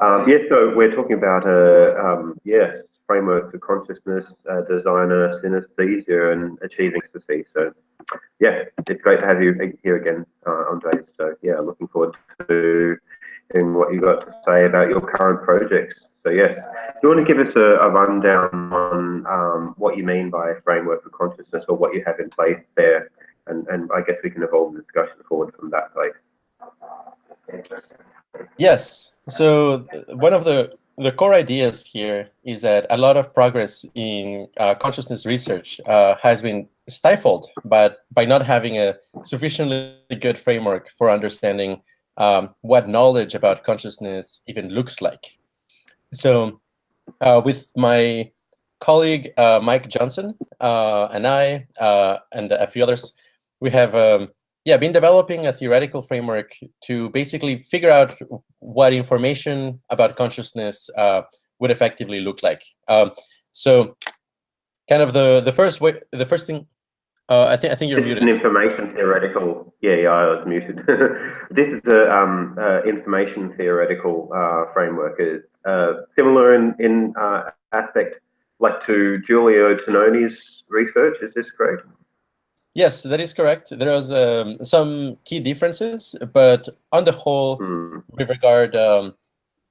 Yeah, so we're talking about a framework for consciousness, designer, synesthesia, and achieving ecstasy. So yeah, it's great to have you here again, Andre. So yeah, looking forward to hearing what you got to say about your current projects. So yes, do you want to give us a rundown on what you mean by a framework for consciousness, or what you have in place there, and I guess we can evolve the discussion forward from that place. Yes. So one of the core ideas here is that a lot of progress in consciousness research has been stifled, but by not having a sufficiently good framework for understanding what knowledge about consciousness even looks like. So with my colleague Mike Johnson and I and a few others, we have been developing a theoretical framework to basically figure out what information about consciousness would effectively look like. So, kind of the first thing. I think you're muted. This is an information theoretical. Yeah, I was muted. This is the information theoretical framework. Is similar in aspect, like to Giulio Tononi's research. Is this correct? Yes, that is correct. There was some key differences, but on the whole, we regard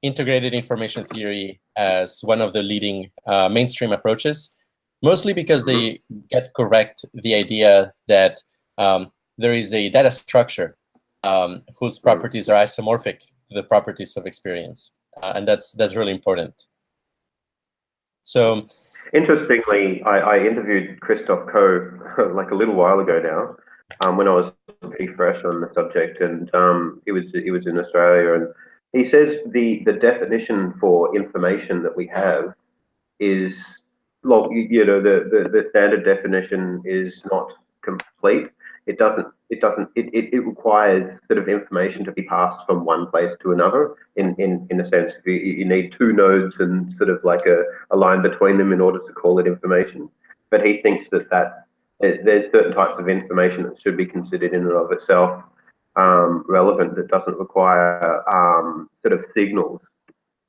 integrated information theory as one of the leading mainstream approaches, mostly because they get correct the idea that there is a data structure whose properties are isomorphic to the properties of experience, and that's really important. So, interestingly, I interviewed Christoph Koh like a little while ago now, when I was pretty fresh on the subject, and he was in Australia, and he says the definition for information that we have is, well, the standard definition is not complete. It requires sort of information to be passed from one place to another. In a sense, you need two nodes and sort of like a line between them in order to call it information. But he thinks that there's certain types of information that should be considered in and of itself relevant, that doesn't require sort of signals.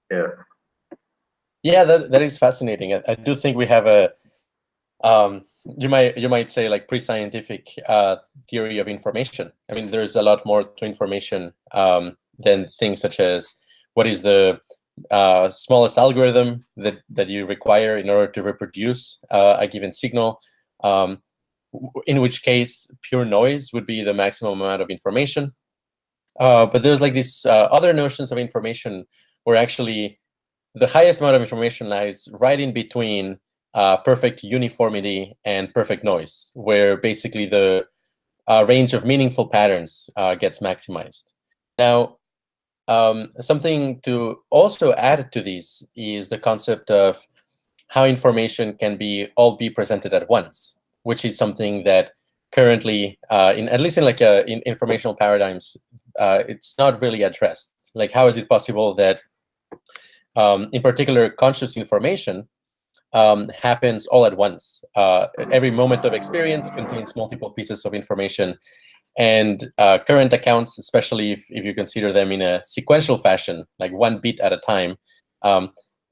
Yeah. Yeah, that is fascinating. I do think we have a you might say like pre-scientific theory of information. I mean, there's a lot more to information than things such as what is the smallest algorithm that you require in order to reproduce a given signal. In which case, pure noise would be the maximum amount of information. But there's like these other notions of information where actually the highest amount of information lies right in between perfect uniformity and perfect noise, where basically the range of meaningful patterns gets maximized. Now, something to also add to this is the concept of how information can all be presented at once, which is something that currently, at least in informational paradigms, it's not really addressed. Like, how is it possible that, in particular, conscious information happens all at once? Every moment of experience contains multiple pieces of information, and current accounts, especially if you consider them in a sequential fashion, like one bit at a time,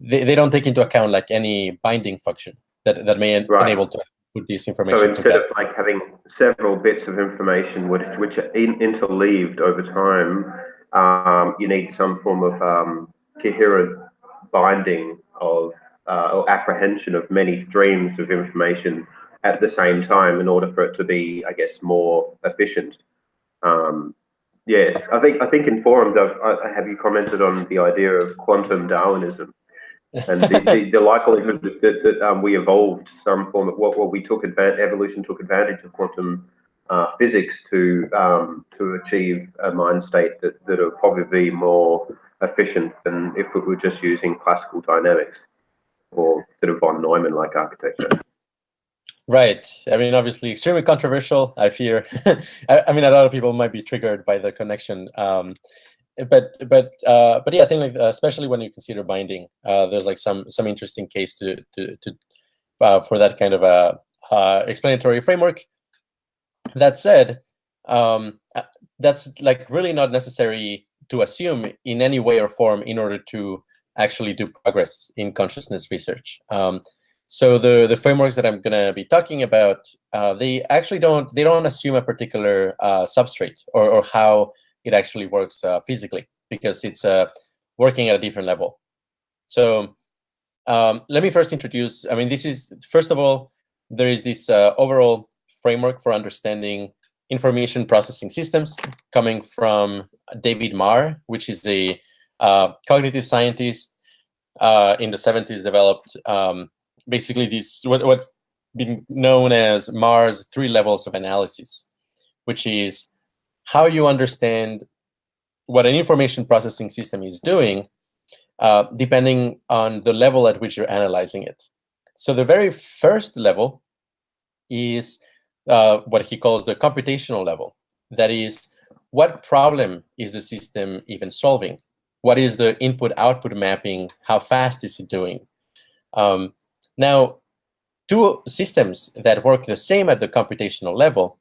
they don't take into account like any binding function that may enable to put this information together. So instead of like having several bits of information which are interleaved over time, you need some form of coherent binding of or apprehension of many streams of information at the same time in order for it to be, I guess, more efficient. Yes, I think in forums have you commented on the idea of quantum Darwinism and the likelihood that we evolved some form of what we took evolution took advantage of quantum physics to achieve a mind state that will probably be more efficient than if we were just using classical dynamics or sort of von Neumann-like architecture. Right. I mean, obviously, extremely controversial, I fear. I mean, a lot of people might be triggered by the connection. But yeah, I think like especially when you consider binding, there's like some interesting case to for that kind of a explanatory framework. That said, that's like really not necessary to assume in any way or form in order to actually do progress in consciousness research. So the frameworks that I'm going to be talking about, they actually don't assume a particular substrate or how it actually works physically, because it's working at a different level. So let me first introduce, I mean, this is, first of all, there is this overall framework for understanding information processing systems coming from David Marr, which is a cognitive scientist in the 70s, developed basically this, what's been known as Marr's 3 levels of analysis, which is how you understand what an information processing system is doing, depending on the level at which you're analyzing it. So the very first level is what he calls the computational level. That is, what problem is the system even solving? What is the input-output mapping? How fast is it doing? Now, 2 systems that work the same at the computational level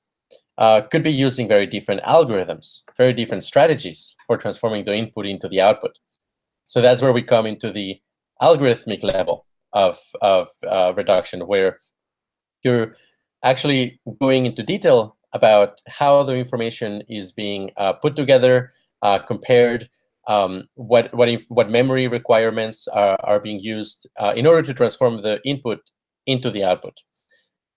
could be using very different algorithms, very different strategies for transforming the input into the output. So that's where we come into the algorithmic level of reduction, where you're actually going into detail about how the information is being put together, compared, what memory requirements are being used in order to transform the input into the output.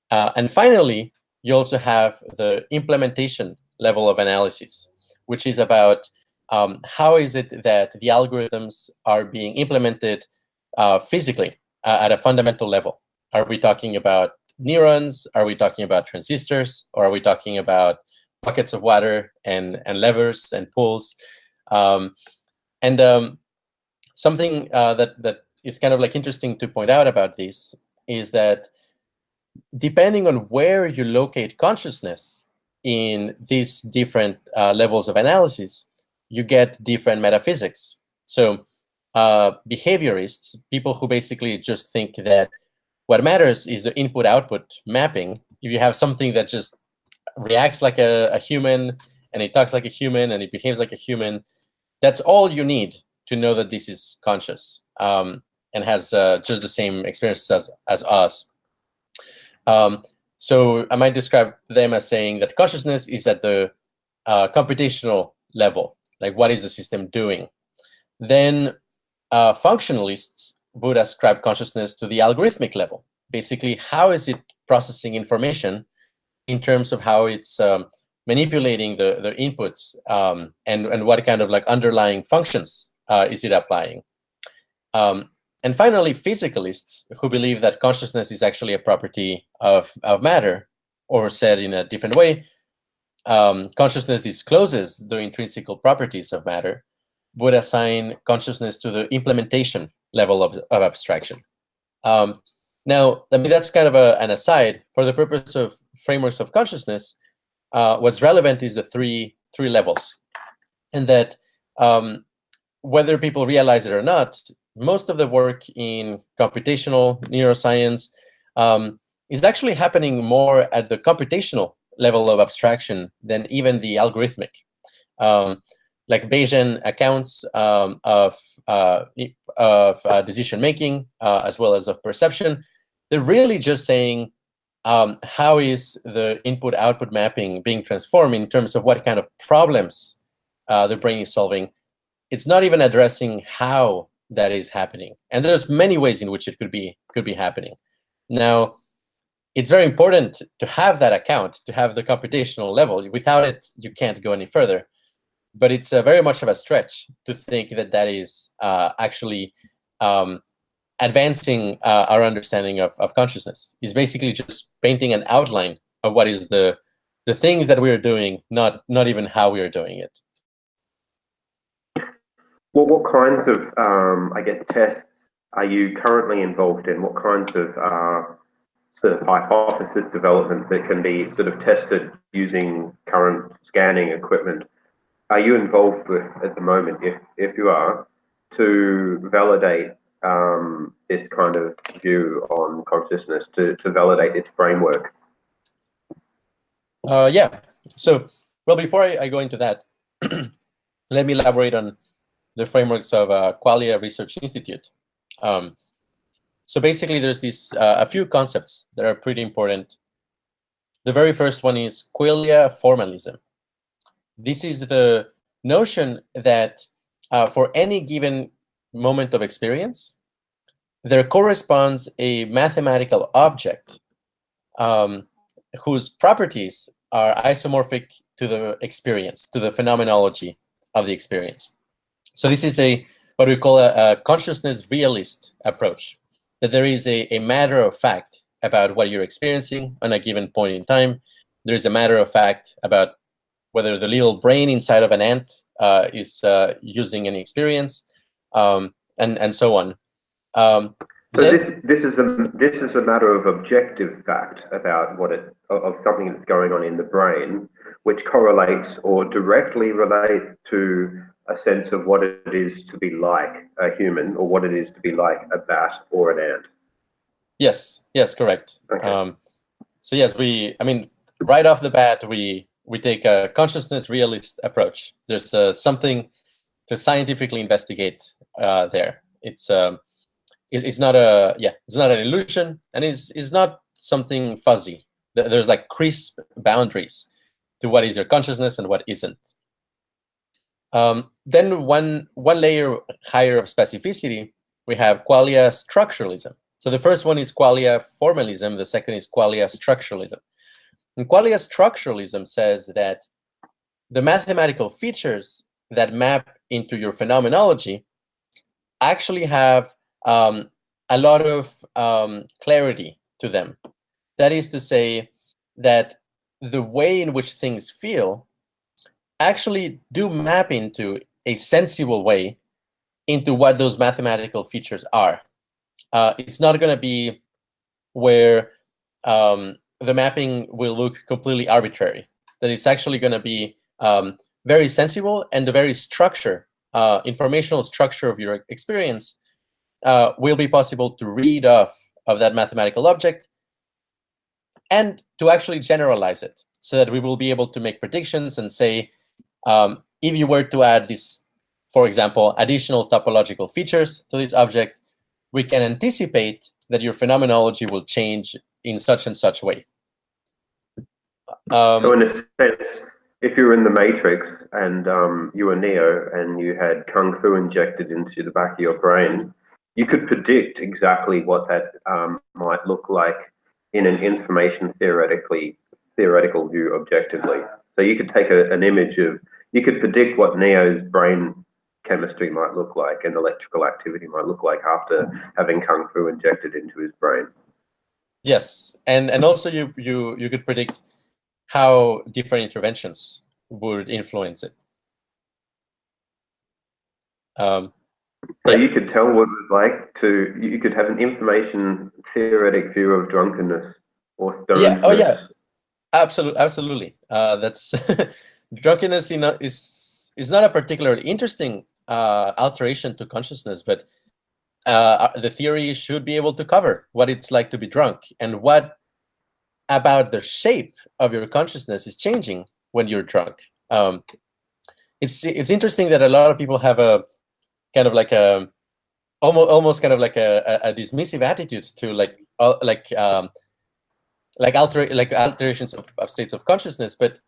And finally, you also have the implementation level of analysis, which is about how is it that the algorithms are being implemented physically at a fundamental level. Are we talking about neurons? Are we talking about transistors? Or are we talking about buckets of water and levers and pulls? Something that is kind of like interesting to point out about this is that depending on where you locate consciousness in these different levels of analysis, you get different metaphysics. So behaviorists, people who basically just think that what matters is the input-output mapping. If you have something that just reacts like a human, and it talks like a human, and it behaves like a human, that's all you need to know that this is conscious, and has just the same experiences as us. So I might describe them as saying that consciousness is at the computational level, like what is the system doing? Then functionalists would ascribe consciousness to the algorithmic level. Basically, how is it processing information in terms of how it's manipulating the inputs, and what kind of like underlying functions is it applying? And finally, physicalists who believe that consciousness is actually a property of matter, or said in a different way, consciousness discloses the intrinsic properties of matter, would assign consciousness to the implementation level of abstraction. Now, I mean, that's kind of an aside. For the purpose of frameworks of consciousness, what's relevant is the three levels, and that whether people realize it or not, most of the work in computational neuroscience is actually happening more at the computational level of abstraction than even the algorithmic. Like Bayesian accounts of decision making, as well as of perception, they're really just saying how is the input-output mapping being transformed in terms of what kind of problems the brain is solving. It's not even addressing how that is happening, and there's many ways in which it could be happening. Now, it's very important to have that account, to have the computational level. Without it, you can't go any further. But it's very much of a stretch to think that that is actually advancing our understanding of consciousness. It's basically just painting an outline of what is the things that we are doing, not even how we are doing it. Well, what kinds of, I guess, tests are you currently involved in? What kinds of sort of hypothesis development that can be sort of tested using current scanning equipment are you involved with at the moment, if you are, to validate this kind of view on consciousness, to validate its framework? Yeah. So, well, before I go into that, let me elaborate on the frameworks of Qualia Research Institute. So basically, there's a few concepts that are pretty important. The very first one is Qualia formalism. This is the notion that for any given moment of experience, there corresponds a mathematical object whose properties are isomorphic to the experience, to the phenomenology of the experience. So this is what we call a consciousness realist approach, that there is a matter of fact about what you're experiencing on a given point in time. There is a matter of fact about whether the little brain inside of an ant is using any experience, and so on. So this is a matter of objective fact about of something that's going on in the brain, which correlates or directly relates to a sense of what it is to be like a human, or what it is to be like a bat or an ant. Yes, correct. Okay. So yes, right off the bat, we take a consciousness realist approach. There's something to scientifically investigate there. It's not an illusion, and it's not something fuzzy. There's like crisp boundaries to what is your consciousness and what isn't. Then one layer higher of specificity, we have Qualia Structuralism. So the first one is Qualia Formalism, the second is Qualia Structuralism. And Qualia Structuralism says that the mathematical features that map into your phenomenology actually have a lot of clarity to them. That is to say that the way in which things feel actually do map into a sensible way into what those mathematical features are. It's not going to be where the mapping will look completely arbitrary. That it's actually going to be very sensible, and the very structure, informational structure of your experience will be possible to read off of that mathematical object and to actually generalize it, so that we will be able to make predictions and say, if you were to add this, for example, additional topological features to this object, we can anticipate that your phenomenology will change in such and such way. So in a sense, if you were in the Matrix and you were Neo and you had Kung Fu injected into the back of your brain, you could predict exactly what that might look like in an information theoretical view objectively. So you could take an image you could predict what Neo's brain chemistry might look like and electrical activity might look like after having Kung Fu injected into his brain. Yes, and also you could predict how different interventions would influence it. So you could tell what it was like you could have an information theoretic view of drunkenness or stonedness. Yeah, oh yeah, absolutely. That's drunkenness is not a particularly interesting alteration to consciousness, but the theory should be able to cover what it's like to be drunk and what about the shape of your consciousness is changing when you're drunk. It's interesting that a lot of people have a kind of like a almost kind of like a dismissive attitude to alterations of states of consciousness. But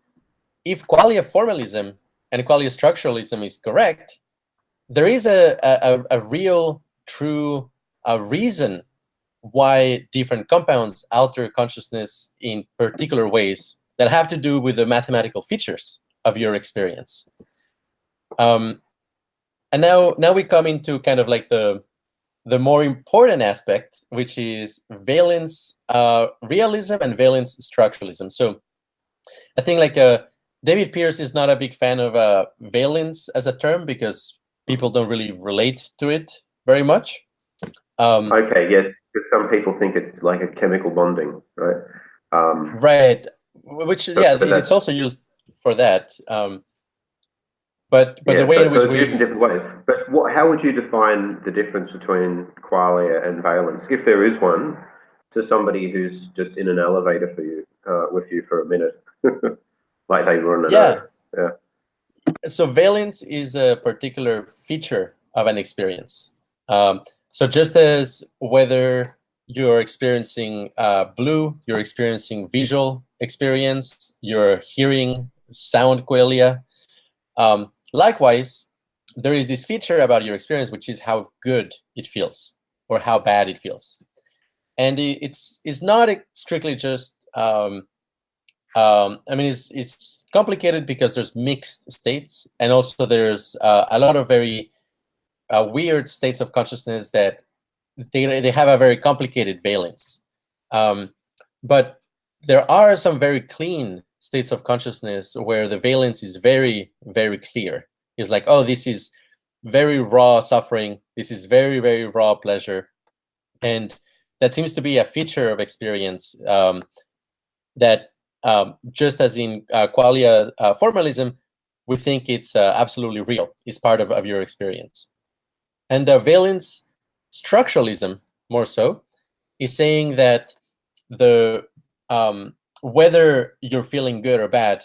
if Qualia formalism and Qualia structuralism is correct, there is a real, true reason why different compounds alter consciousness in particular ways that have to do with the mathematical features of your experience. And now we come into kind of like the more important aspect, which is valence realism and valence structuralism. So I think like David Pearce is not a big fan of valence as a term because people don't really relate to it very much. Okay, yes, because some people think it's like a chemical bonding, right? Right, which it's also used for that. But the way in which we use in different ways. But how would you define the difference between qualia and valence, if there is one, to somebody who's just in an elevator with you for a minute, like they were on an So valence is a particular feature of an experience. So just as whether you're experiencing blue, you're experiencing visual experience, you're hearing sound qualia. Likewise, there is this feature about your experience, which is how good it feels or how bad it feels. And it's not strictly just, I mean, it's complicated because there's mixed states, and also there's a lot of very weird states of consciousness that they have a very complicated valence. But there are some very clean states of consciousness where the valence is very, very clear. It's like, oh, this is very raw suffering. This is very, very raw pleasure. And that seems to be a feature of experience that just as in qualia formalism, we think it's absolutely real. It's part of your experience. And Valence structuralism, more so, is saying that the whether you're feeling good or bad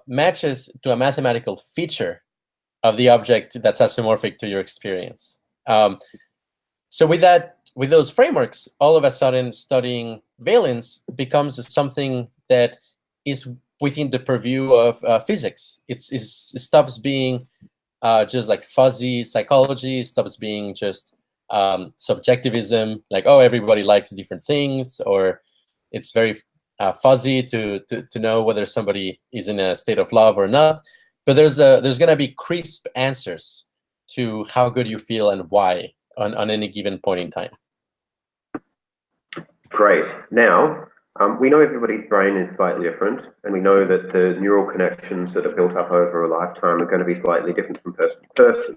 matches to a mathematical feature of the object that's isomorphic to your experience. So with those frameworks, all of a sudden studying valence becomes something that is within the purview of physics. It stops being just like fuzzy psychology, stops being just subjectivism, like, oh, everybody likes different things, or it's very fuzzy to know whether somebody is in a state of love or not. But there's going to be crisp answers to how good you feel and why on any given point in time. Great. Now, we know everybody's brain is slightly different, and we know that the neural connections that are built up over a lifetime are going to be slightly different from person to person.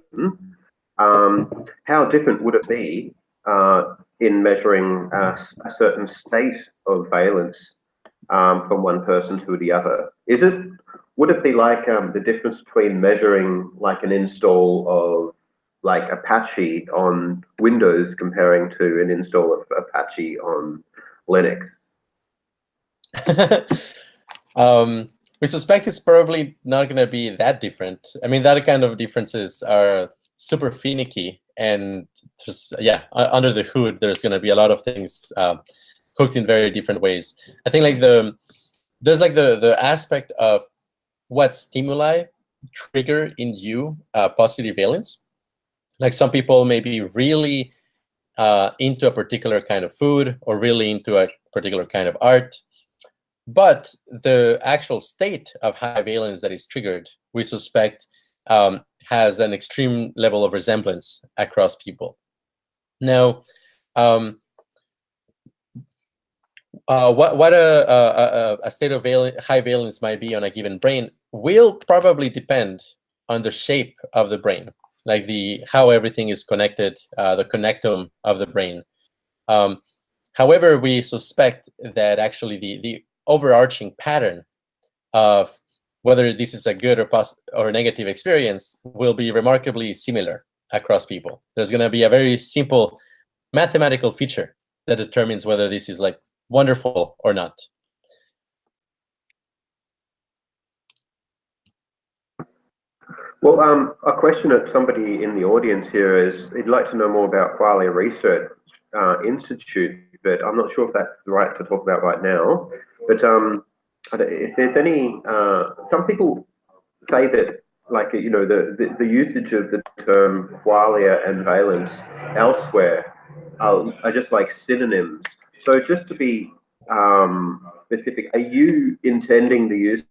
How different would it be in measuring a certain state of valence from one person to the other? Would it be like the difference between measuring like an install of like Apache on Windows comparing to an install of Apache on Linux? We suspect it's probably not going to be that different. I mean, that kind of differences are super finicky, and just, yeah, under the hood, there's going to be a lot of things hooked in very different ways. I think like there's like the aspect of what stimuli trigger in you positive valence. Like some people may be really into a particular kind of food or really into a particular kind of art. But the actual state of high valence that is triggered, we suspect, has an extreme level of resemblance across people. Now, what a state of high valence might be on a given brain will probably depend on the shape of the brain, like how everything is connected, the connectome of the brain. However, we suspect that actually the overarching pattern of whether this is a good or negative experience will be remarkably similar across people. There's going to be a very simple mathematical feature that determines whether this is like wonderful or not. Well, a question that somebody in the audience here is, they'd like to know more about Qualia Research Institute, but I'm not sure if that's right to talk about right now. But if there's any, some people say that, like, you know, the usage of the term qualia and valence elsewhere are just like synonyms. So just to be specific, are you intending the use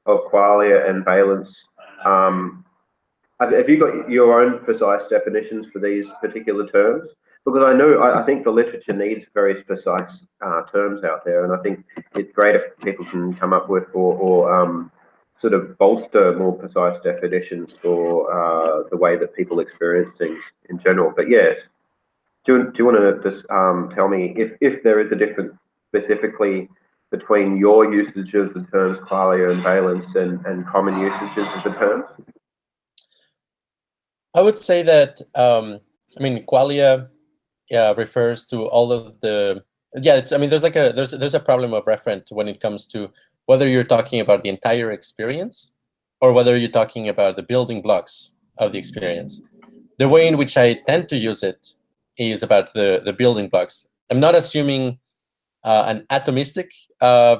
of qualia and valence? Have you got your own precise definitions for these particular terms? Because I think the literature needs very precise terms out there, and I think it's great if people can come up with or sort of bolster more precise definitions for the way that people experience things in general. But yes, do you want to just tell me if there is a difference specifically between your usage of the terms qualia and valence and common usages of the terms? I would say that I mean, qualia refers to all of the I mean, there's a problem of reference when it comes to whether you're talking about the entire experience or whether you're talking about the building blocks of the experience. The way in which I tend to use it is about the building blocks. I'm not assuming an atomistic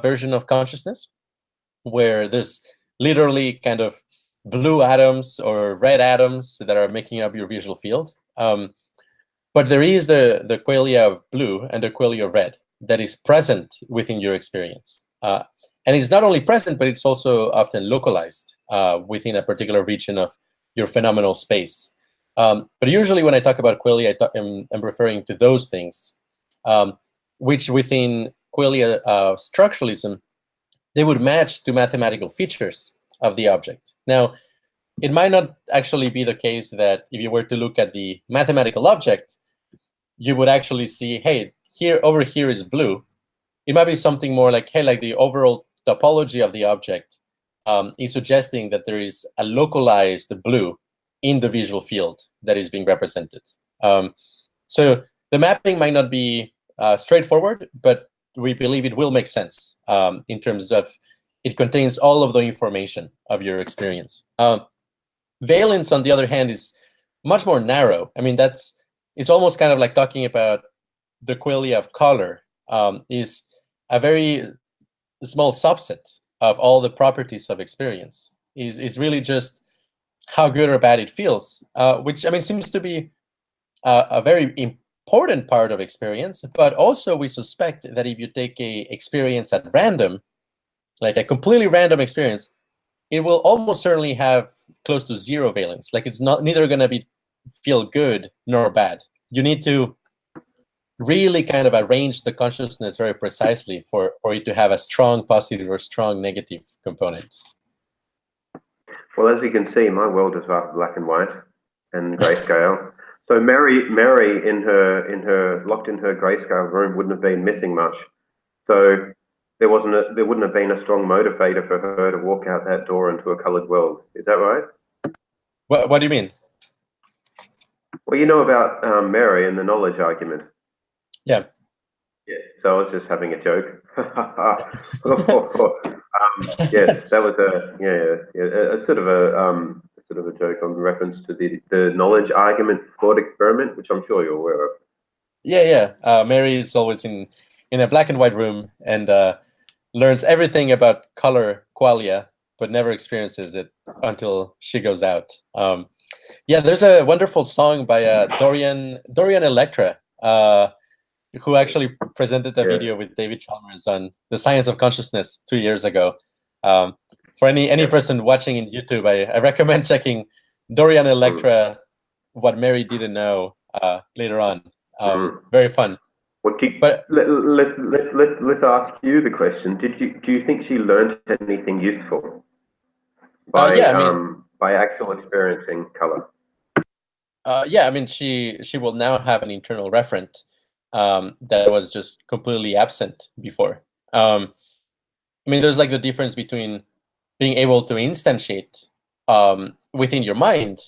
version of consciousness, where there's literally kind of blue atoms or red atoms that are making up your visual field. But there is the qualia of blue and the qualia of red that is present within your experience. And it's not only present, but it's also often localized within a particular region of your phenomenal space. But usually when I talk about qualia, I'm referring to those things, which within Qualia Structuralism, they would match to mathematical features of the object. Now, it might not actually be the case that if you were to look at the mathematical object, you would actually see, hey, over here is blue. It might be something more like, hey, like the overall topology of the object is suggesting that there is a localized blue in the visual field that is being represented. So the mapping might not be straightforward, but we believe it will make sense in terms of it contains all of the information of your experience. Valence, on the other hand, is much more narrow. I mean, it's almost kind of like talking about the qualia of color is a very small subset of all the properties of experience. Is really just how good or bad it feels, which, I mean, seems to be a very important part of experience. But also we suspect that if you take a experience at random, like a completely random experience, it will almost certainly have close to zero valence. Like it's neither going to feel good nor bad. You need to really kind of arrange the consciousness very precisely for it to have a strong positive or strong negative component. Well, as you can see, my world is rather black and white and grayscale. So Mary in her locked in her grayscale room wouldn't have been missing much. So there wouldn't have been a strong motivator for her to walk out that door into a colored world. Is that right? What do you mean? Well, you know about Mary and the knowledge argument. Yeah. Yeah. So I was just having a joke. Yes, that was a sort of a joke on reference to the knowledge argument thought experiment, which I'm sure you're aware of. Yeah. Mary is always in a black and white room and learns everything about color qualia, but never experiences it until she goes out. Yeah, there's a wonderful song by Dorian Electra, who actually presented a video with David Chalmers on the science of consciousness 2 years ago. For any person watching in YouTube, I recommend checking Dorian Electra, What Mary Didn't Know, later on. Very fun. Well, let's ask you the question. Do you think she learned anything useful by actual experiencing color? Yeah, I mean, she will now have an internal referent that was just completely absent before. I mean, there's like the difference between being able to instantiate within your mind,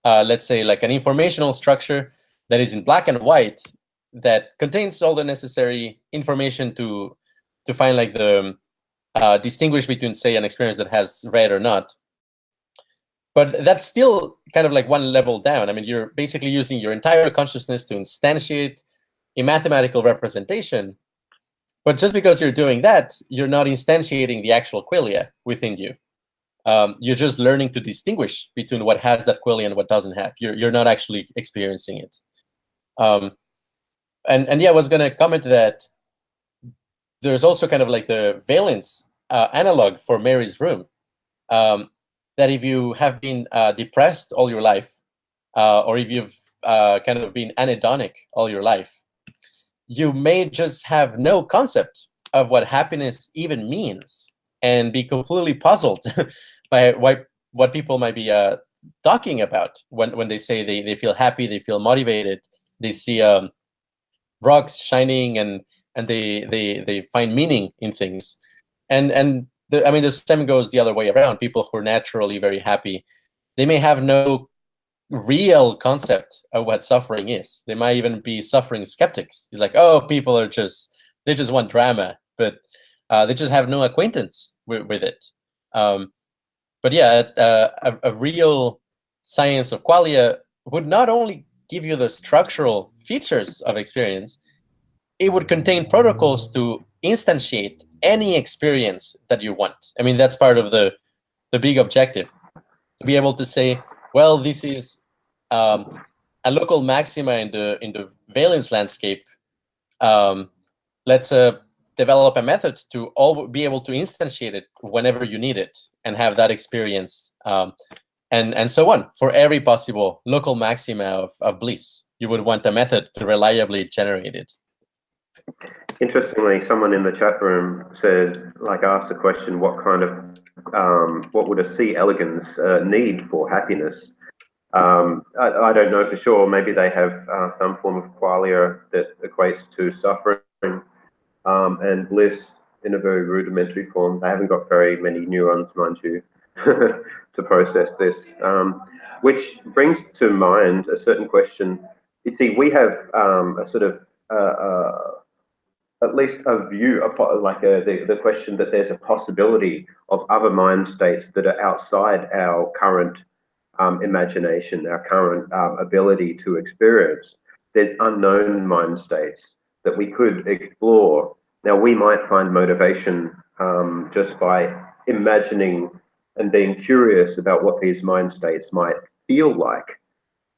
let's say like an informational structure that is in black and white that contains all the necessary information to find like the distinguish between, say, an experience that has red or not. But that's still kind of like one level down. I mean, you're basically using your entire consciousness to instantiate a mathematical representation. But just because you're doing that, you're not instantiating the actual qualia within you. You're just learning to distinguish between what has that qualia and what doesn't have. You're not actually experiencing it. And yeah, I was going to comment that there's also kind of like the valence analog for Mary's room. That if you have been depressed all your life, or if you've kind of been anhedonic all your life, you may just have no concept of what happiness even means and be completely puzzled by what people might be talking about when they say they feel happy, they feel motivated, they see rocks shining and they find meaning in things. And I mean, the same goes the other way around. People who are naturally very happy, they may have no real concept of what suffering is. They might even be suffering skeptics. It's like, oh, people are they just want drama, but they just have no acquaintance with it. But But yeah, a real science of qualia would not only give you the structural features of experience, it would contain protocols to instantiate any experience that you want. I mean, that's part of the big objective, to be able to say, well, this is a local maxima in the valence landscape. Let's develop a method to be able to instantiate it whenever you need it and have that experience, and so on. For every possible local maxima of bliss, you would want a method to reliably generate it. Interestingly, someone in the chat room said, asked a question, what would a C. elegans need for happiness? I don't know for sure. Maybe they have some form of qualia that equates to suffering and bliss in a very rudimentary form. They haven't got very many neurons, mind you, to process this. Which brings to mind a certain question. You see, we have a sort of at least a view, the question that there's a possibility of other mind states that are outside our current imagination, our current ability to experience. There's unknown mind states that we could explore. Now, we might find motivation just by imagining and being curious about what these mind states might feel like.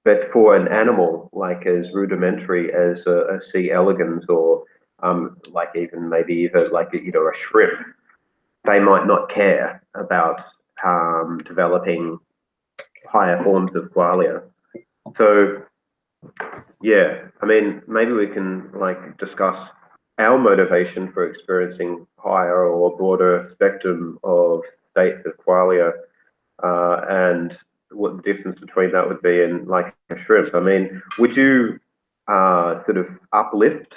But for an animal as rudimentary as a C. elegans, or maybe a shrimp, they might not care about developing higher forms of qualia. So yeah, I mean, maybe we can discuss our motivation for experiencing higher or broader spectrum of states of qualia, and what the difference between that would be in a shrimp. I mean, would you sort of uplift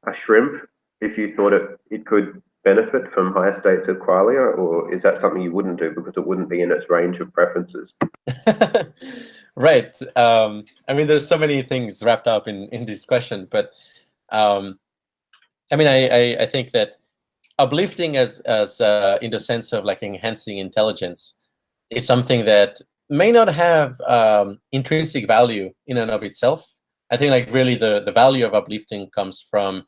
a shrimp if you thought it could benefit from higher states of qualia, or is that something you wouldn't do because it wouldn't be in its range of preferences? Right. I mean, there's so many things wrapped up in this question, but I mean, I think that uplifting as in the sense of enhancing intelligence is something that may not have intrinsic value in and of itself. I think really the value of uplifting comes from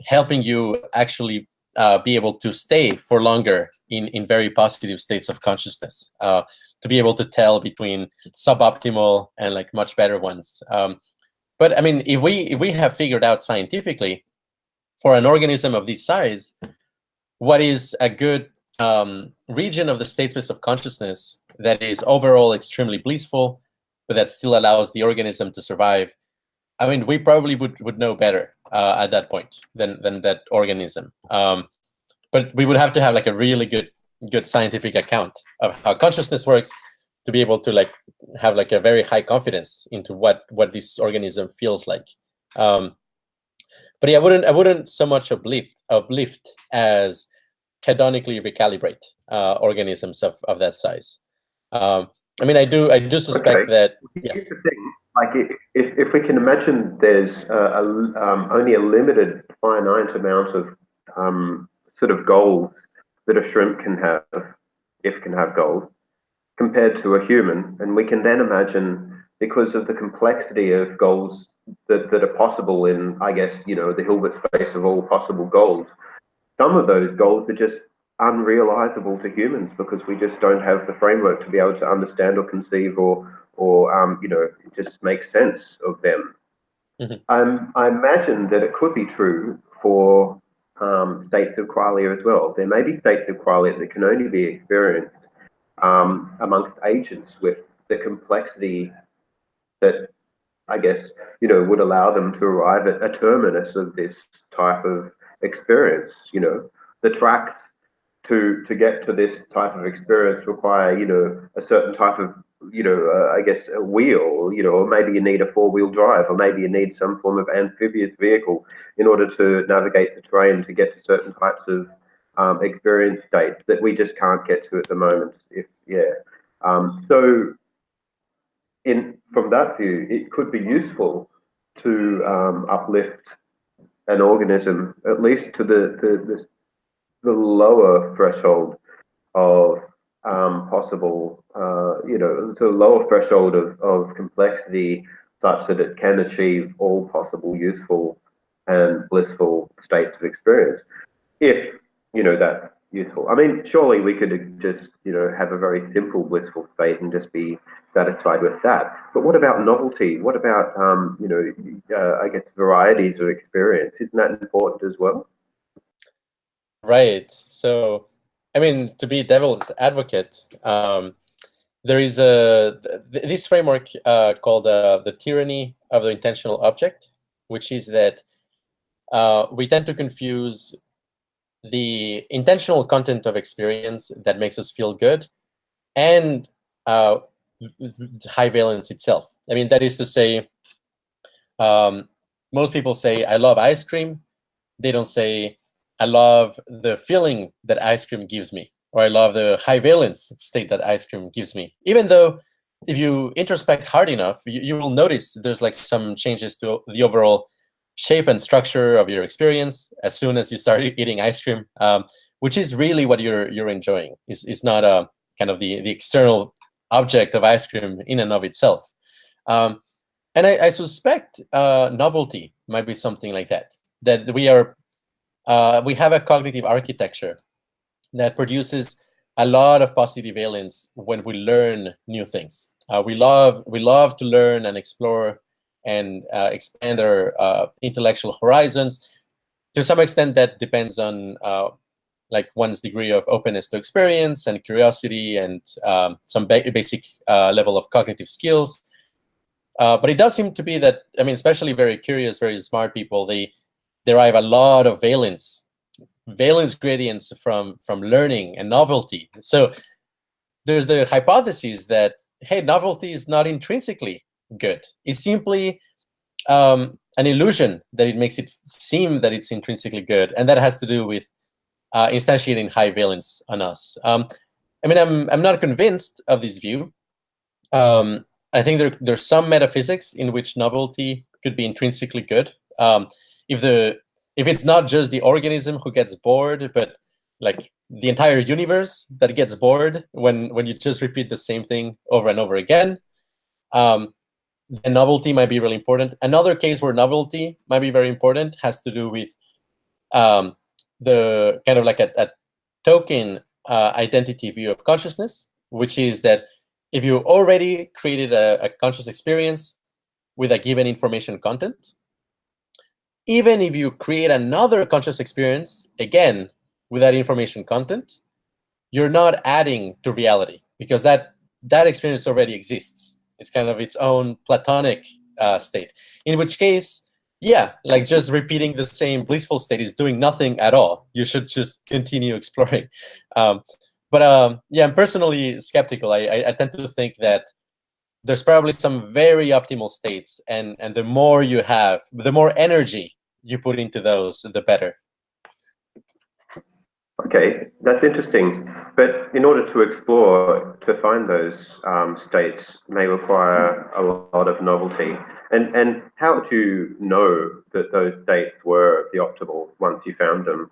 helping you actually be able to stay for longer in very positive states of consciousness, to be able to tell between suboptimal and much better ones. But I mean, if we have figured out scientifically for an organism of this size what is a good region of the state space of consciousness that is overall extremely blissful, but that still allows the organism to survive, I mean, we probably would know better at that point than that organism. But we would have to have a really good scientific account of how consciousness works to be able to have a very high confidence into what this organism feels like. But yeah, I wouldn't so much uplift as hedonically recalibrate organisms of that size. I mean, I do suspect that. Yeah. Here's the thing: if we can imagine there's only a limited finite amount of sort of goals that a shrimp can have goals compared to a human, and we can then imagine, because of the complexity of goals that are possible in, I guess, the Hilbert space of all possible goals, some of those goals are just unrealizable to humans because we just don't have the framework to be able to understand or conceive or just make sense of them. Mm-hmm. I imagine that it could be true for states of qualia as well. There may be states of qualia that can only be experienced amongst agents with the complexity that, I guess, would allow them to arrive at a terminus of this type of experience. The tracks to get to this type of experience require, a certain type of, I guess, a wheel, or maybe you need a 4-wheel drive, or maybe you need some form of amphibious vehicle in order to navigate the terrain to get to certain types of experience states that we just can't get to at the moment. So from that view, it could be useful to uplift an organism at least to the lower threshold of possible, to a lower threshold of complexity such that it can achieve all possible useful and blissful states of experience. If, that's useful. I mean, surely we could just, have a very simple blissful state and just be satisfied with that. But what about novelty? What about, I guess, varieties of experience? Isn't that important as well? Right. So, I mean, to be devil's advocate, there is this framework called the tyranny of the intentional object, which is that we tend to confuse the intentional content of experience that makes us feel good and high valence itself. I mean, that is to say, most people say, I love ice cream. They don't say, I love the feeling that ice cream gives me, or I love the high valence state that ice cream gives me. Even though if you introspect hard enough, you will notice there's like some changes to the overall shape and structure of your experience as soon as you start eating ice cream, which is really what you're enjoying. It's not a kind of the external object of ice cream in and of itself. And I suspect novelty might be something like that. That we have a cognitive architecture that produces a lot of positive valence when we learn new things. We love to learn and explore and expand our intellectual horizons. To some extent, that depends on like one's degree of openness to experience and curiosity and some basic level of cognitive skills. But it does seem to be that, I mean, especially very curious, very smart people, they derive a lot of valence gradients from learning and novelty. So there's the hypothesis that, hey, novelty is not intrinsically good. It's simply an illusion that it makes it seem that it's intrinsically good, and that has to do with instantiating high valence on us. I mean, I'm not convinced of this view. I think there's some metaphysics in which novelty could be intrinsically good. If it's not just the organism who gets bored, but like the entire universe that gets bored when you just repeat the same thing over and over again, then novelty might be really important. Another case where novelty might be very important has to do with the kind of like a token identity view of consciousness, which is that if you already created a conscious experience with a given information content, even if you create another conscious experience, again, with that information content, you're not adding to reality because that experience already exists. It's kind of its own platonic state, in which case, yeah, like just repeating the same blissful state is doing nothing at all. You should just continue exploring. But yeah, I'm personally skeptical. I tend to think that there's probably some very optimal states, and the more you have, the more energy you put into those, the better. Okay, that's interesting. But in order to explore, to find those states may require a lot of novelty. And how do you know that those states were the optimal once you found them?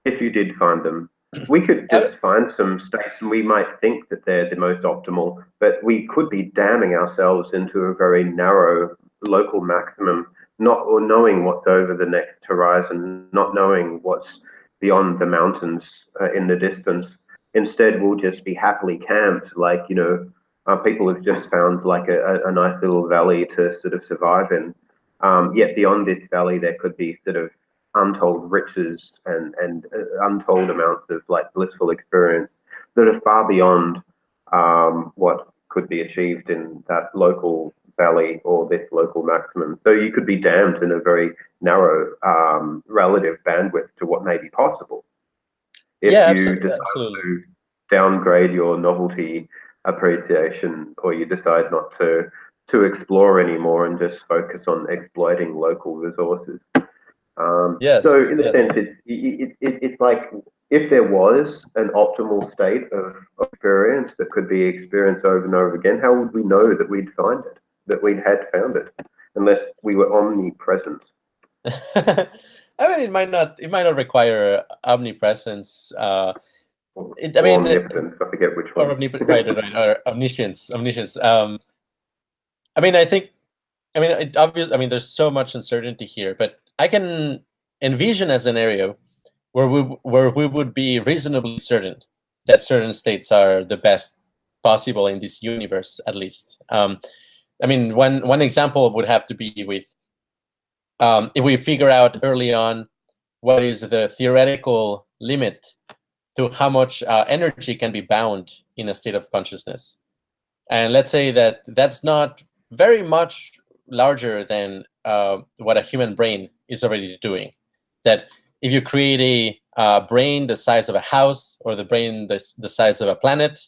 If you did find them, we could just find some states and we might think that they're the most optimal, but we could be damning ourselves into a very narrow local maximum, not knowing what's over the next horizon, not knowing what's beyond the mountains in the distance. Instead, we'll just be happily camped, like, people have just found like a nice little valley to sort of survive in. Yet beyond this valley, there could be sort of untold riches and untold amounts of like blissful experience that are far beyond what could be achieved in that local valley or this local maximum. So you could be damned in a very narrow relative bandwidth to what may be possible. If you decide to downgrade your novelty appreciation, or you decide not to explore anymore and just focus on exploiting local resources. So in a sense, it's like if there was an optimal state of experience that could be experienced over and over again, how would we know that we'd find it, that we had found it, unless we were omnipresent? I mean, it might not require omnipresence. I mean, omnipotence. I forget which one. or or omniscience. I mean, I think, I mean, obviously, I mean, there's so much uncertainty here, but I can envision a scenario where we would be reasonably certain that certain states are the best possible in this universe, at least. I mean, one example would have to be with if we figure out early on what is the theoretical limit to how much energy can be bound in a state of consciousness. And let's say that that's not very much larger than what a human brain is already doing. That if you create a brain the size of a house, or the brain the size of a planet,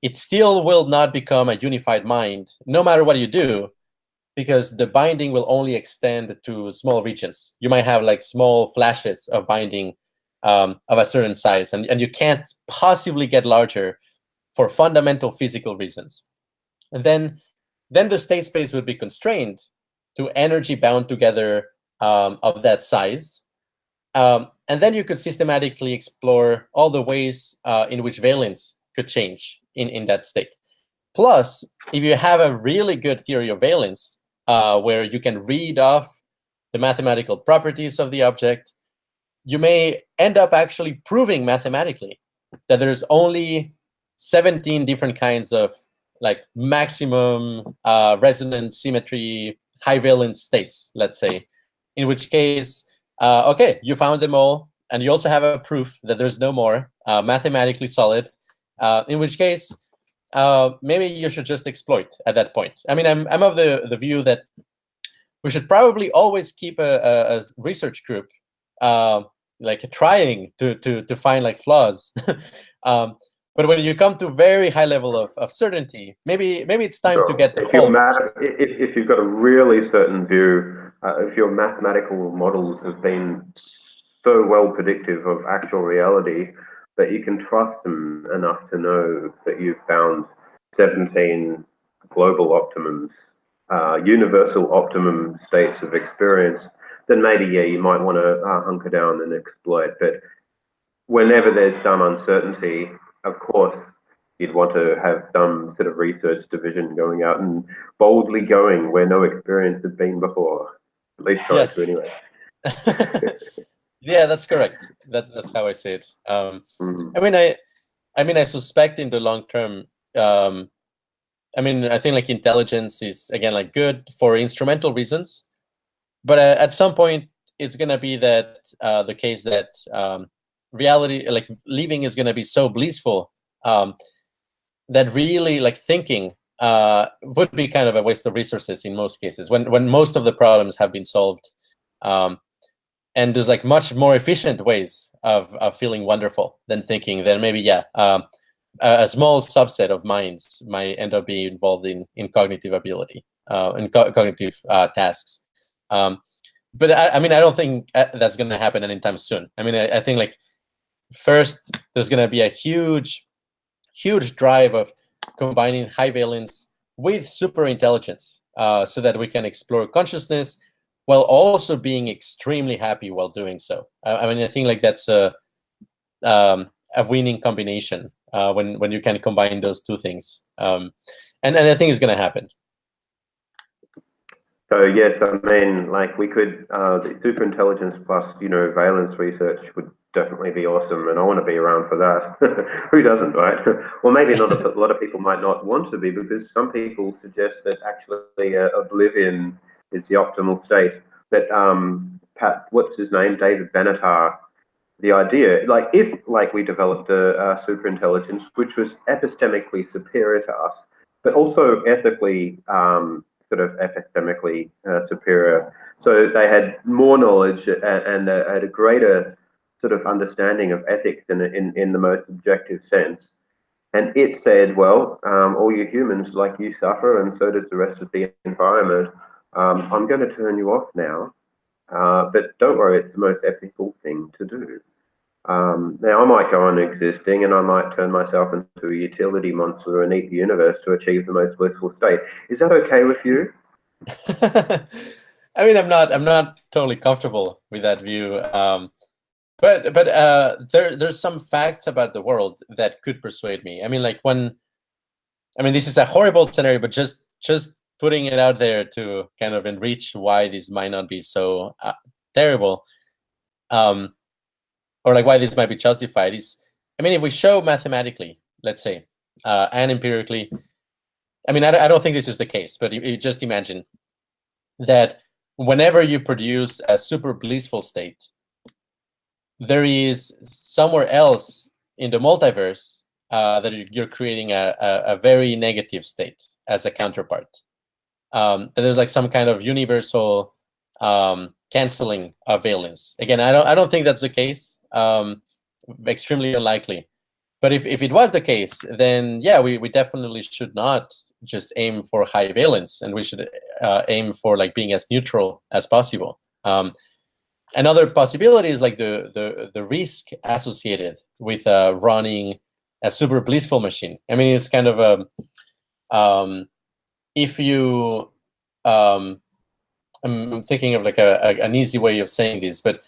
it still will not become a unified mind, no matter what you do, because the binding will only extend to small regions. You might have like small flashes of binding of a certain size, and you can't possibly get larger for fundamental physical reasons. And then the state space would be constrained to energy bound together of that size. And then you could systematically explore all the ways in which valence could change in that state. Plus, if you have a really good theory of valence, where you can read off the mathematical properties of the object, you may end up actually proving mathematically that there's only 17 different kinds of like maximum resonance symmetry high valence states, let's say, in which case, okay, you found them all, and you also have a proof that there's no more, mathematically solid, in which case, maybe you should just exploit at that point. I mean, I'm of the view that we should probably always keep a research group like trying to find like flaws. But when you come to very high level of certainty, maybe it's time to get the if you've got a really certain view, if your mathematical models have been so well predictive of actual reality that you can trust them enough to know that you've found 17 global optimums, universal optimum states of experience, then maybe, yeah, you might want to hunker down and exploit. But whenever there's some uncertainty, of course, you'd want to have some sort of research division going out and boldly going where no experience has been before. At least try to anyway. Yeah, that's correct. That's how I say it. I mean, I suspect in the long term, I mean, I think like intelligence is again like good for instrumental reasons, but at some point it's gonna be that the case that reality, like living, is gonna be so blissful that really like thinking would be kind of a waste of resources in most cases when most of the problems have been solved. And there's like much more efficient ways of feeling wonderful than thinking. Then maybe, a small subset of minds might end up being involved in cognitive ability, in cognitive tasks. But I mean, I don't think that's going to happen anytime soon. I mean, I think like first there's going to be a huge drive of combining high valence with super intelligence, so that we can explore consciousness while also being extremely happy while doing so. I mean, I think like that's a winning combination when you can combine those two things, and I think it's going to happen. So yes, I mean, like we could, the super intelligence plus, valence research would definitely be awesome, and I want to be around for that. Who doesn't, right? Well, maybe not. A lot of people might not want to be, because some people suggest that actually oblivion is the optimal state. That what's his name, David Benatar, the idea, like if we developed a super intelligence which was epistemically superior to us, but also ethically sort of epistemically superior, so they had more knowledge and had a greater sort of understanding of ethics in the most objective sense. And it said, well, all you humans, like, you suffer, and so does the rest of the environment. I'm going to turn you off now, but don't worry, it's the most ethical thing to do. Now, I might go on existing, and I might turn myself into a utility monster and eat the universe to achieve the most blissful state. Is that okay with you? I mean, I'm not totally comfortable with that view. But there's some facts about the world that could persuade me. I mean, like this is a horrible scenario, but just putting it out there to kind of enrich why this might not be so terrible, or like why this might be justified is, I mean, if we show mathematically, let's say, and empirically, I mean, I don't think this is the case, but you just imagine that whenever you produce a super blissful state, there is somewhere else in the multiverse that you're creating a very negative state as a counterpart. That there's like some kind of universal canceling of valence. Again, I don't think that's the case. Extremely unlikely. But if it was the case, then yeah, we definitely should not just aim for high valence, and we should aim for like being as neutral as possible. Another possibility is like the risk associated with running a super blissful machine. I mean, it's kind of if you I'm thinking of like an easy way of saying this, but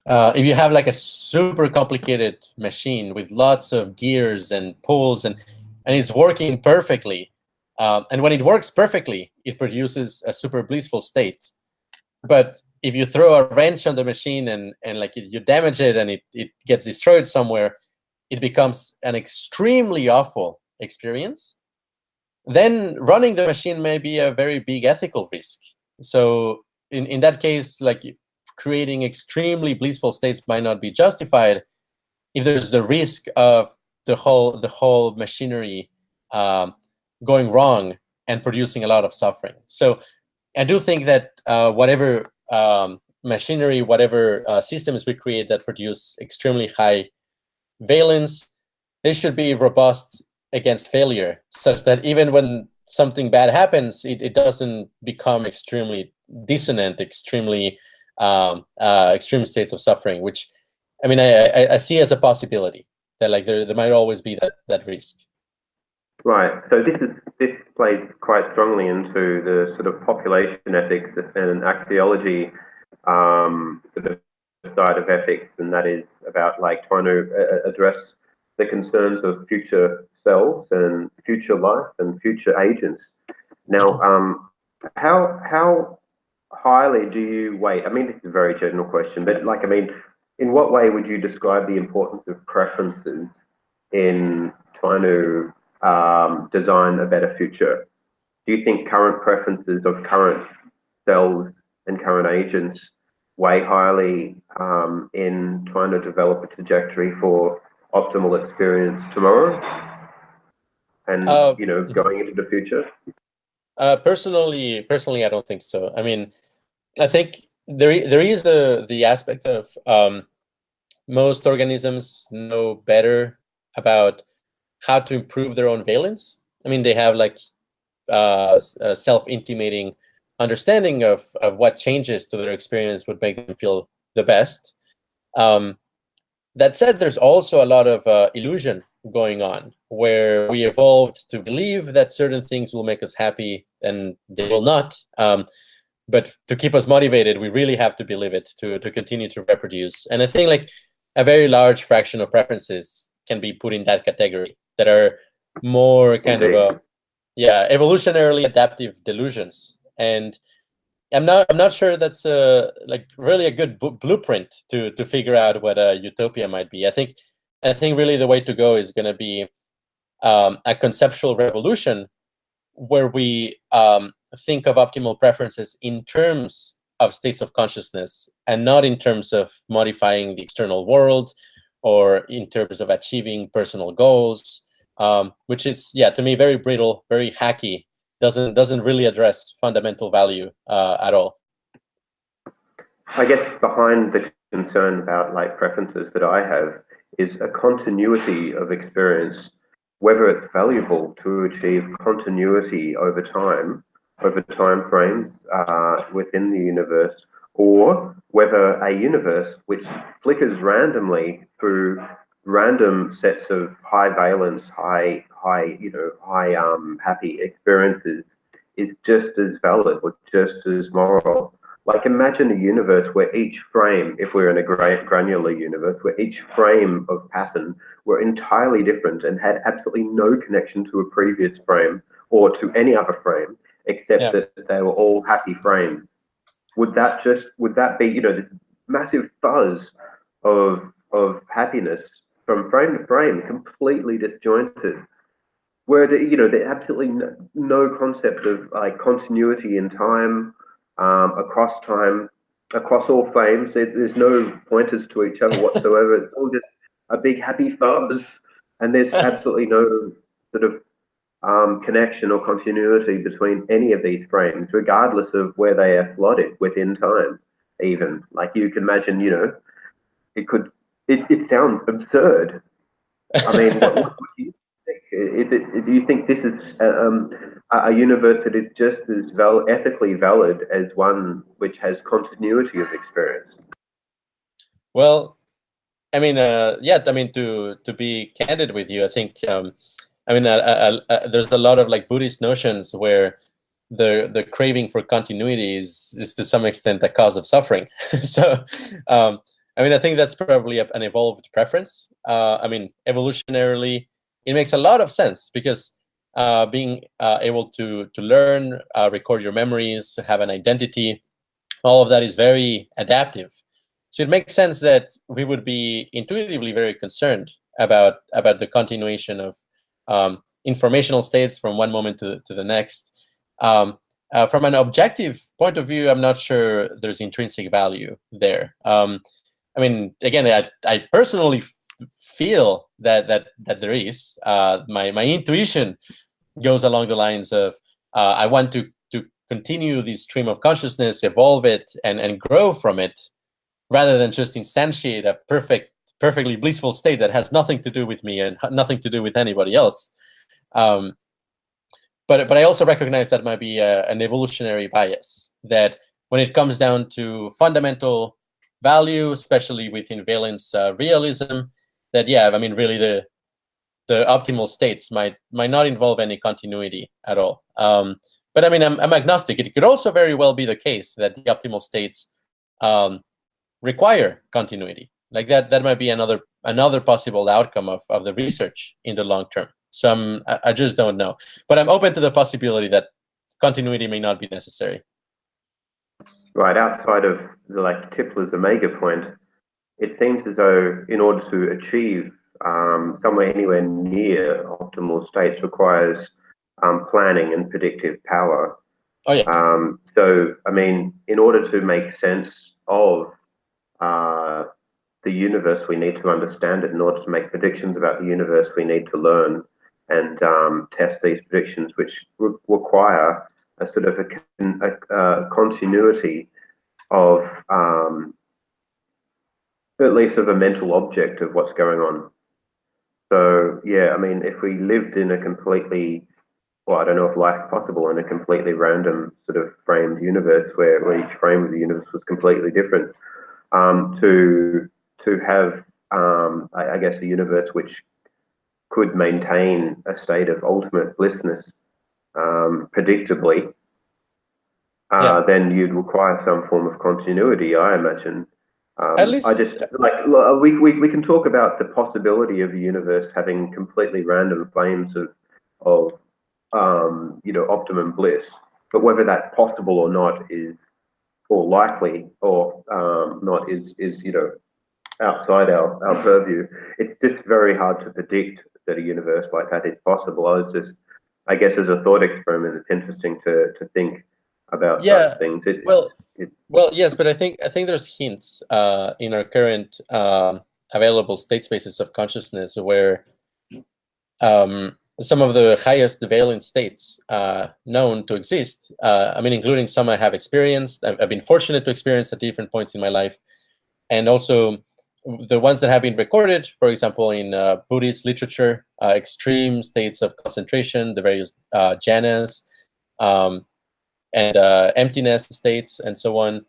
if you have like a super complicated machine with lots of gears and pulls and it's working perfectly, and when it works perfectly, it produces a super blissful state. But if you throw a wrench on the machine and like you damage it and it gets destroyed somewhere, it becomes an extremely awful experience. Then running the machine may be a very big ethical risk. So in that case, like creating extremely blissful states might not be justified if there's the risk of the whole machinery going wrong and producing a lot of suffering. So I do think that whatever machinery, whatever systems we create that produce extremely high valence, they should be robust against failure, such that even when something bad happens, it doesn't become extremely dissonant, extremely extreme states of suffering, which I mean I see as a possibility that like there might always be that risk. Right. So this plays quite strongly into the sort of population ethics and axiology sort of side of ethics, and that is about like trying to address the concerns of future selves and future life and future agents. Now, how highly do you weight? I mean, this is a very general question, but like, I mean, in what way would you describe the importance of preferences in trying to design a better future? Do you think current preferences of current cells and current agents weigh highly in trying to develop a trajectory for optimal experience tomorrow and going into the future? Personally, I don't think so. I mean, I think there is the aspect of most organisms know better about how to improve their own valence. I mean, they have like a self-intimating understanding of what changes to their experience would make them feel the best. That said, there's also a lot of illusion going on, where we evolved to believe that certain things will make us happy and they will not. But to keep us motivated, we really have to believe it to continue to reproduce. And I think like a very large fraction of preferences can be put in that category, that are more kind of evolutionarily adaptive delusions. And I'm not sure that's like really a good blueprint to figure out what a utopia might be. I think really the way to go is going to be a conceptual revolution where we think of optimal preferences in terms of states of consciousness and not in terms of modifying the external world or in terms of achieving personal goals, which is, to me, very brittle, very hacky, doesn't really address fundamental value at all. I guess behind the concern about like preferences that I have is a continuity of experience, whether it's valuable to achieve continuity over time frames within the universe, or whether a universe which flickers randomly through random sets of high valence, high happy experiences is just as valid or just as moral. Like imagine a universe where each frame, if we're in a granular universe, where each frame of pattern were entirely different and had absolutely no connection to a previous frame or to any other frame, except that they were all happy frames. Would that be, you know, this massive fuzz of happiness from frame to frame, completely disjointed, where there's absolutely no concept of like continuity in time, across time, across all frames. There's no pointers to each other whatsoever. It's all just a big happy fuzz, and there's absolutely no sort of connection or continuity between any of these frames, regardless of where they are slotted within time. Even like you can imagine, it sounds absurd. I mean, what do you think? Do you think this is a universe that is just as ethically valid as one which has continuity of experience? Well, I mean, yeah. I mean, to be candid with you, I think, I mean, there's a lot of like Buddhist notions where the craving for continuity is to some extent a cause of suffering. So, I mean, I think that's probably an evolved preference. I mean, evolutionarily, it makes a lot of sense because being able to learn, record your memories, have an identity, all of that is very adaptive. So it makes sense that we would be intuitively very concerned about the continuation of informational states from one moment to the next. From an objective point of view, I'm not sure there's intrinsic value there. I mean, again, I personally feel that there is. My intuition goes along the lines of I want to continue this stream of consciousness, evolve it, and grow from it, rather than just instantiate a perfectly blissful state that has nothing to do with me and nothing to do with anybody else. But I also recognize that might be an evolutionary bias, that when it comes down to fundamental value, especially within Valence realism, that I mean, really the optimal states might not involve any continuity at all. But I mean, I'm agnostic. It could also very well be the case that the optimal states require continuity. Like that might be another possible outcome of the research in the long term. So I just don't know. But I'm open to the possibility that continuity may not be necessary. Right, outside of the like Tipler's omega point, it seems as though in order to achieve somewhere anywhere near optimal states requires planning and predictive power. Oh yeah. So I mean, in order to make sense of the universe, we need to understand it. In order to make predictions about the universe, we need to learn and test these predictions, which require a sort of a continuity of at least of a mental object of what's going on. So yeah, I mean, if we lived in a completely, well, I don't know if life's possible in a completely random sort of framed universe where each frame of the universe was completely different, to have I guess a universe which could maintain a state of ultimate blissness predictably, then you'd require some form of continuity, I imagine. At least, I just like we can talk about the possibility of the universe having completely random frames of optimum bliss, but whether that's possible or not is, or likely or not is outside our purview. It's just very hard to predict that a universe like that is possible. I guess as a thought experiment, it's interesting to think about such things. Well, yes, but I think there's hints in our current available state spaces of consciousness where some of the highest valence states known to exist, I mean, including some I have experienced, I've been fortunate to experience at different points in my life, and also the ones that have been recorded, for example, in Buddhist literature, extreme states of concentration, the various jhanas, and emptiness states, and so on,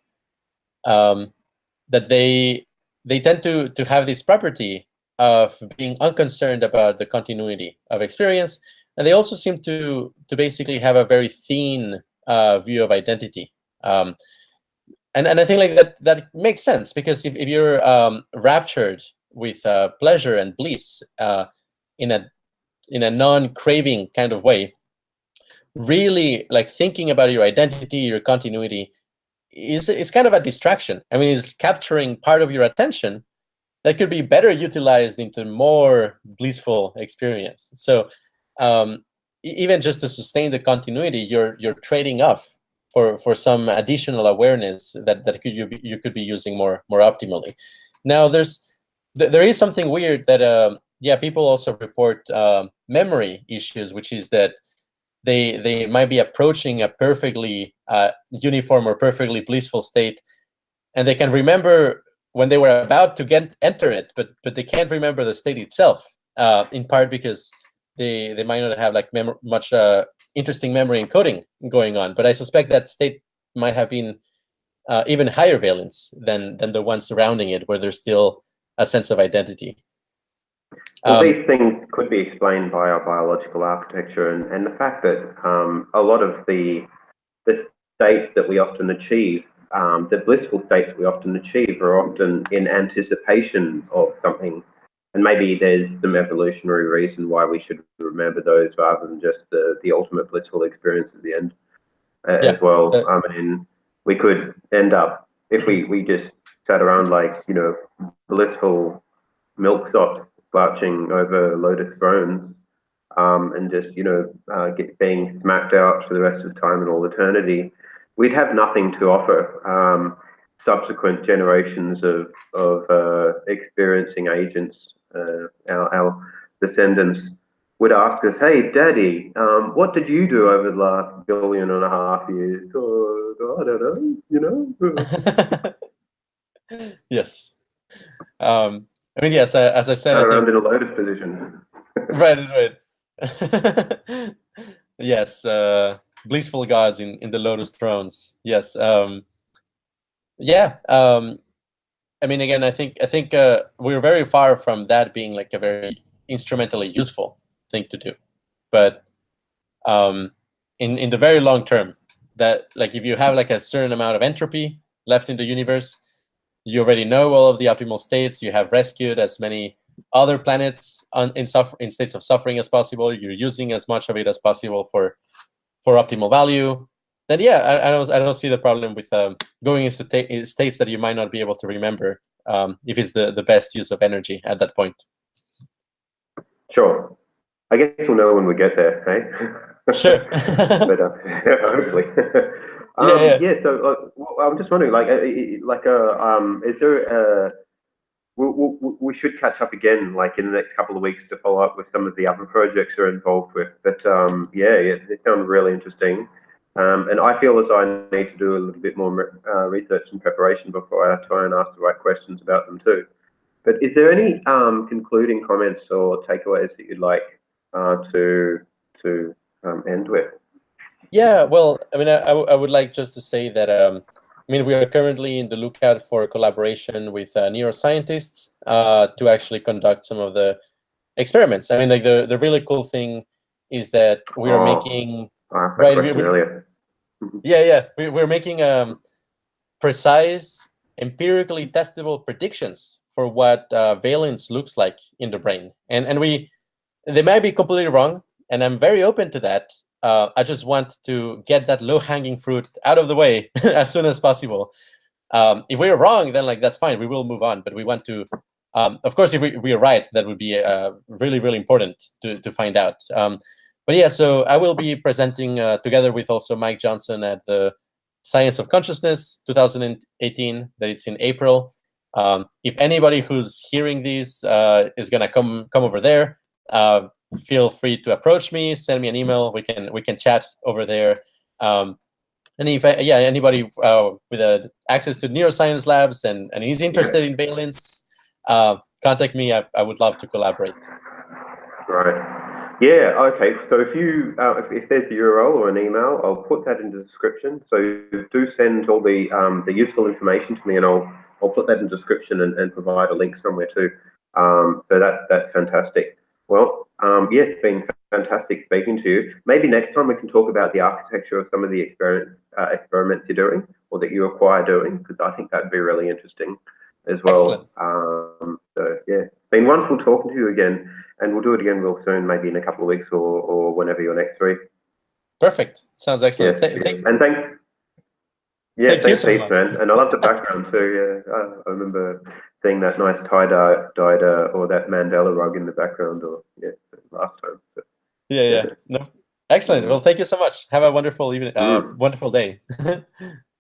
that they tend to have this property of being unconcerned about the continuity of experience, and they also seem to basically have a very thin view of identity. And I think like that makes sense, because if you're raptured with pleasure and bliss in a non-craving kind of way, really like thinking about your identity, your continuity is kind of a distraction. I mean, it's capturing part of your attention that could be better utilized into more blissful experience. So even just to sustain the continuity, you're trading off for some additional awareness that you could be using more optimally. Now there is something weird that yeah, people also report memory issues, which is that they might be approaching a perfectly uniform or perfectly blissful state, and they can remember when they were about to enter it, but they can't remember the state itself, in part because they might not have like much interesting memory encoding going on. But I suspect that state might have been even higher valence than the one surrounding it, where there's still a sense of identity. Well, these things could be explained by our biological architecture and the fact that a lot of the states that we often achieve, the blissful states we often achieve, are often in anticipation of something. And maybe there's some evolutionary reason why we should remember those rather than just the ultimate blissful experience at the end as well. I mean, we could end up, if we just sat around like, you know, blissful milksops marching over lotus thrones, and just, you know, being smacked out for the rest of time and all eternity, we'd have nothing to offer subsequent generations of experiencing agents. Our descendants would ask us, "Hey, Daddy, what did you do over the last 1.5 billion years?" Oh, I don't know, you know. Yes. I mean, yes, as I said, around in a lotus position. Right. Yes, blissful gods in the lotus thrones. Yes. Yeah. I mean, again, I think we're very far from that being like a very instrumentally useful thing to do. But in the very long term, that like if you have like a certain amount of entropy left in the universe, you already know all of the optimal states. You have rescued as many other planets in states of suffering as possible. You're using as much of it as possible for optimal value. Then yeah, I don't see the problem with going into states that you might not be able to remember if it's the best use of energy at that point. Sure. I guess we'll know when we get there, hey? Sure. But hopefully. Yeah. So I'm just wondering, is there we should catch up again, like in the next couple of weeks, to follow up with some of the other projects you're involved with. But yeah, it sounds really interesting. And I feel as I need to do a little bit more research and preparation before I try and ask the right questions about them too. But is there any concluding comments or takeaways that you'd like to end with? Yeah, well, I mean, I would like just to say that I mean, we are currently in the lookout for collaboration with neuroscientists to actually conduct some of the experiments. I mean, like the really cool thing is that we are making earlier. We're making precise, empirically testable predictions for what valence looks like in the brain, and they might be completely wrong, and I'm very open to that. I just want to get that low-hanging fruit out of the way as soon as possible. If we're wrong, then like that's fine. We will move on. But we want to, of course, if we are right, that would be really, really important to find out. But yeah, so I will be presenting together with also Mike Johnson at the Science of Consciousness 2018. That it's in April. If anybody who's hearing this is gonna come over there, feel free to approach me, send me an email. We can chat over there. And if anybody with access to neuroscience labs and is interested in valence, contact me. I would love to collaborate. Right. Yeah. Okay. So if you if there's a URL or an email, I'll put that in the description. So do send all the useful information to me, and I'll put that in the description and provide a link somewhere too. So that's fantastic. Well, yeah, it's been fantastic speaking to you. Maybe next time we can talk about the architecture of some of the experiments you're doing. or that you require doing, because I think that'd be really interesting as well. So yeah, been wonderful talking to you again, and we'll do it again real soon, maybe in a couple of weeks or whenever you're next free. Perfect. Sounds excellent. Yes, and thanks. Yeah, Thank you thanks so heaps, much. man. And I love the background too. Yeah, I remember seeing that nice tie-dyed or that Mandela rug in the background, or yeah, last time. So, Yeah. No. Excellent. Well, thank you so much. Have a wonderful evening, wonderful day.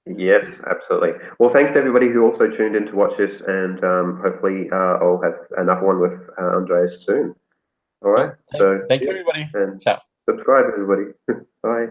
Yes, absolutely. Well, thanks to everybody who also tuned in to watch this, and hopefully I'll have another one with Andreas soon. All right. Thank you, everybody. And Ciao. subscribe, everybody. Bye.